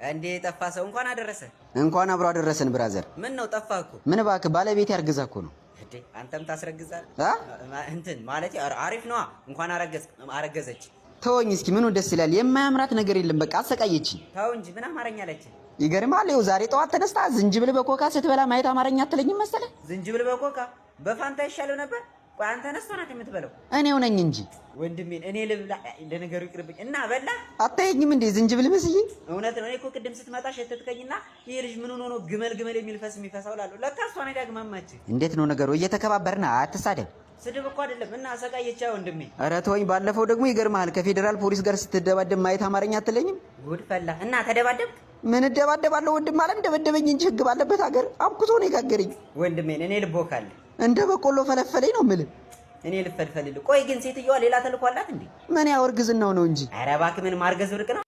እንዴ ጠፋ ሰው እንኳን አደረሰ እንኳን አብሮ አደረሰን ብራዘር። ምን ነው ጠፋኩ? ምን ባክ ባለቤት ያርግዛኩ ነው። እንዴ አንተም ታስረግዛለህ? እንትን ማለት አሪፍ ነው። እንኳን አረገዘች። ተወኝ እስኪ ምኑ ደስ ይላል። የማያምራት ነገር የለም። በቃ አሰቃየችኝ። ታው እንጂ ምን አማርኛ አለች? ይገርማል። ይኸው ዛሬ ጠዋት ተነስታ ዝንጅብል በኮካ ስትበላ ማየት አማርኛ አትለኝም መሰለህ? ዝንጅብል በኮካ በፋንታ ይሻለው ነበር። ቆይ አንተ ነስተህ ናት የምትበለው? እኔው ነኝ እንጂ ወንድሜን እኔ ልብላ ለነገሩ ይቅርብኝ እና በላ አታየኝም እንዴ ዝንጅብል መስዬ? እውነት ነው። እኔ እኮ ቅድም ስትመጣ ሸተትከኝና ይሄ ልጅ ምን ሆኖ ነው ግመል የሚል ፈስ የሚፈሳው እላለሁ። ለካ እሷ ነው ዳግማማች። እንዴት ነው ነገሩ? እየተከባበርና አትሳደብ። ስድብ እኮ አይደለም እና አሰቃየቻ ወንድሜ። ኧረ ተወኝ። ባለፈው ደግሞ ይገርምሃል ከፌደራል ፖሊስ ጋር ስትደባደብ ማየት አማርኛ አትለኝም? ጉድ ፈላ እና ተደባደብ። ምን እደባደባለሁ? ወንድም አለ እንደበደበኝ እንጂ ህግ ባለበት ሀገር አብኩቶ ነው የጋገረኝ። ወንድሜን እኔ ልቦካል እንደ በቆሎ ፈለፈለኝ ነው የምልህ። እኔ ልፈልፈልል። ቆይ ግን ሴትዮዋ ሌላ ተልኮ አላት እንዴ? ምን ያው እርግዝናው ነው እንጂ። ኧረ እባክህ ምን ማርገዝ ብርቅ ነው?